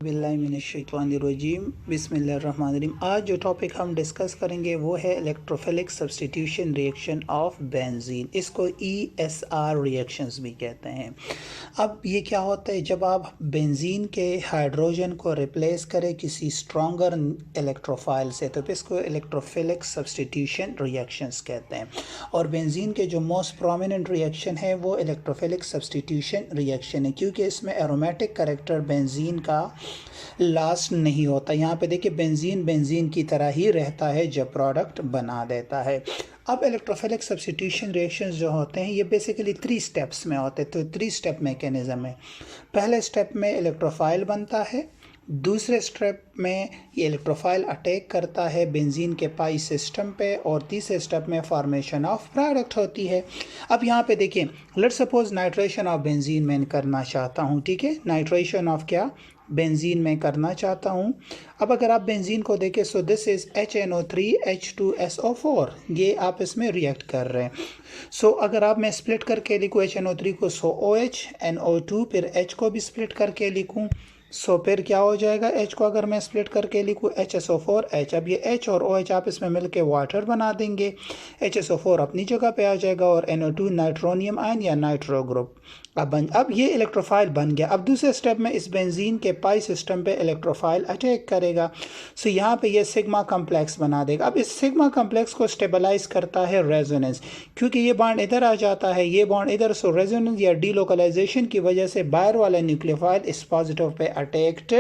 बिस्मिल्लाहिर्रहमानिर्रहीम बिस्मिल्लाहिर्रहमानिर्रहीम। आज जो टॉपिक हम डिस्कस करेंगे वो है electrophilic substitution reaction of benzene. इसको ESR रिएक्शंस भी कहते हैं। अब ये क्या होता है, जब आप बेंजीन के हाइड्रोजन को रिप्लेस करें किसी स्ट्रॉन्गर इलेक्ट्रोफाइल से, तो इसको इलेक्ट्रोफिलिक सब्स्टिट्यूशन रिएक्शंस कहते हैं। और बेंजीन के जो मोस्ट प्रोमिनेंट रिएक्शन है वो इलेक्ट्रोफिलिक सब्स्टिट्यूशन रिएक्शन है, क्योंकि इसमें एरोमेटिक कैरेक्टर बेंजीन का लास्ट नहीं होता। यहाँ पे देखिए बेंजीन की तरह ही रहता है जब प्रोडक्ट बना देता है। अब इलेक्ट्रोफिलिक सब्स्टिट्यूशन रिएक्शंस जो होते हैं ये बेसिकली 3 स्टेप्स में होते हैं। तो 3 स्टेप मैकेनिज्म है। पहले स्टेप में इलेक्ट्रोफाइल बनता है, दूसरे स्टेप में ये इलेक्ट्रोफाइल अटैक करता है बेंजीन के पाई सिस्टम पे, और तीसरे स्टेप में फॉर्मेशन ऑफ प्रोडक्ट होती है। अब यहाँ पे देखिए, let's suppose nitration of benzene मैं करना चाहता हूँ, ठीक है। नाइट्रेशन ऑफ क्या, बेंजीन में करना चाहता हूँ। अब अगर आप बेंजीन को देखें, so this is HNO3 H2SO4, ये आप इसमें रिएक्ट कर रहे हैं। सो अगर आप मैं स्प्लिट करके लिखूँ HNO3 को, सो OH NO2, फिर H को भी स्प्लिट करके लिखूँ, सो फिर क्या हो जाएगा, H को अगर मैं स्प्लिट करके लिखूँ HSO4H। अब ये H और OH आप इसमें मिलके वाटर बना देंगे, HSO4 अपनी जगह पे आ जाएगा और NO2 नाइट्रोनियम आयन या नाइट्रो ग्रुप। अब ये इलेक्ट्रोफाइल बन गया। अब दूसरे स्टेप में इस बेंजीन के पाई सिस्टम पे इलेक्ट्रोफाइल अटैक करेगा। सो यहाँ पे ये सिग्मा कम्प्लेक्स बना देगा। अब इस सिग्मा कम्प्लेक्स को स्टेबलाइज करता है रेजोनेंस, क्योंकि ये बॉन्ड इधर आ जाता है, ये बॉन्ड इधर। सो रेजोनेंस या डीलोकलाइजेशन की वजह से बाहर वाला न्यूक्लियोफाइल इस पॉजिटिव पे अटैक्ट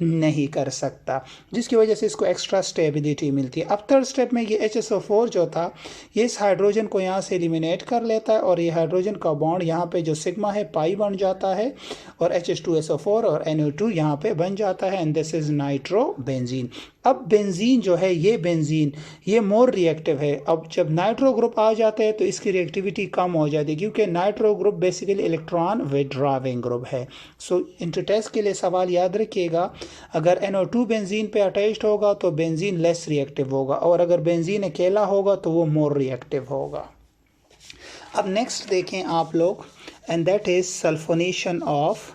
नहीं कर सकता, जिसकी वजह से इसको एक्स्ट्रा स्टेबिलिटी मिलती है। अब थर्ड स्टेप में ये HSO4 जो था, ये इस हाइड्रोजन को यहाँ से एलिमिनेट कर लेता है, और ये हाइड्रोजन का बॉन्ड यहाँ पे जो सिग्मा है पाई बन जाता है, और H2SO4 और NO2 यहाँ पे बन जाता है, and this is nitro benzene. अब बेंजीन जो है, ये बेंजीन ये मोर रिएक्टिव है। अब जब नाइट्रो ग्रुप आ जाते हैं तो इसकी रिएक्टिविटी कम हो जाती है, क्योंकि nitro group basically electron withdrawing group है। सो इंटर टेस्ट के लिए सवाल याद रखिएगा, अगर NO2 बेंजीन पे अटैच्ड होगा तो बेंजीन लेस रिएक्टिव होगा, और अगर बेंजीन अकेला होगा तो वो मोर रिएक्टिव होगा। अब नेक्स्ट देखें आप लोग, and that is sulphonation of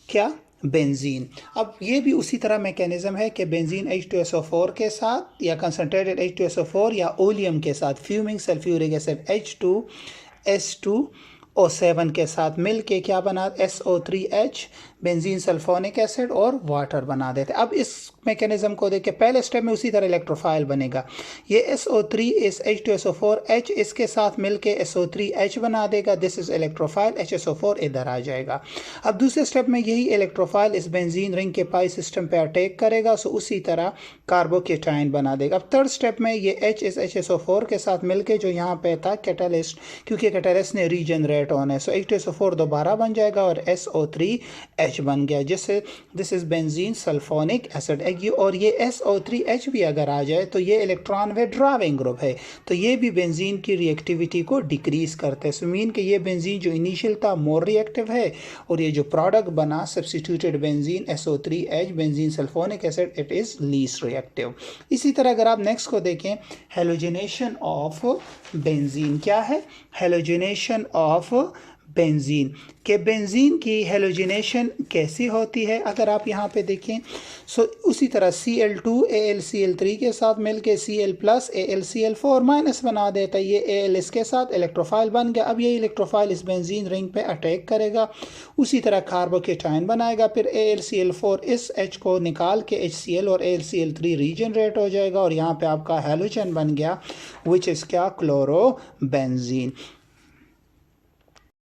क्या, बेंजीन। अब ये भी उसी तरह मैकेनिज्म है कि बेंजीन H2SO4 के साथ या कंसनट्रेटेड H2SO4 या ओलियम के साथ फ्यूमिंग सल्फ्यूरिक एसिड H2S2O7 के साथ मिल के क्या बना, SO3H बेंजीन सल्फोनिक एसिड और वाटर बना देते। अब इस मैकेनिज्म को देखें, पहले स्टेप में उसी तरह इलेक्ट्रोफाइल बनेगा। ये SO3 इस H2SO4H इसके साथ मिलके SO3H बना देगा, दिस इज इलेक्ट्रोफाइल, HSO4 इधर आ जाएगा। अब दूसरे स्टेप में यही इलेक्ट्रोफाइल इस बेंजीन रिंग के पाई सिस्टम पे अटैक करेगा, सो उसी तरह कार्बोकेटाइन बना देगा। अब थर्ड स्टेप में ये H इस HSO4 के साथ मिलके जो यहाँ पे था कैटलिस्ट, क्योंकि कैटलिस्ट ने रीजनरेट होना है, सो H2SO4 दोबारा बन जाएगा और SO3H बन गया, जिससे this is benzene sulphonic acid. और ये SO3H भी अगर आ जाए तो ये इलेक्ट्रॉन विड्रॉविंग ग्रुप है, तो ये भी बेंजीन की रिएक्टिविटी को डिक्रीज करते हैं। सो मीन कि ये बेंजीन जो इनिशियल था मोर रिएक्टिव है, और ये जो प्रोडक्ट बना substituted benzene SO3H benzene sulphonic acid, it is least reactive. इसी तरह अगर आप नेक्स्ट को देखें, हेलोजिनेशन ऑफ बेंजीन क्या है, हेलोजिनेशन ऑफ बेंजीन के बेंजीन की हेलोजिनेशन कैसी होती है, अगर आप यहाँ पे देखें, सो उसी तरह Cl2 AlCl3 के साथ मिलके Cl प्लस AlCl4 माइनस बना देता है। ये Al इसके साथ इलेक्ट्रोफाइल बन गया। अब ये इलेक्ट्रोफाइल इस बेंजीन रिंग पे अटैक करेगा, उसी तरह कार्बोकेटाइन बनाएगा, फिर AlCl4 इस H को निकाल के HCl और AlCl3 रीजनरेट हो जाएगा, और यहाँ पे आपका हेलोजन बन गया, विच इज़ क्या, क्लोरोबेंजीन।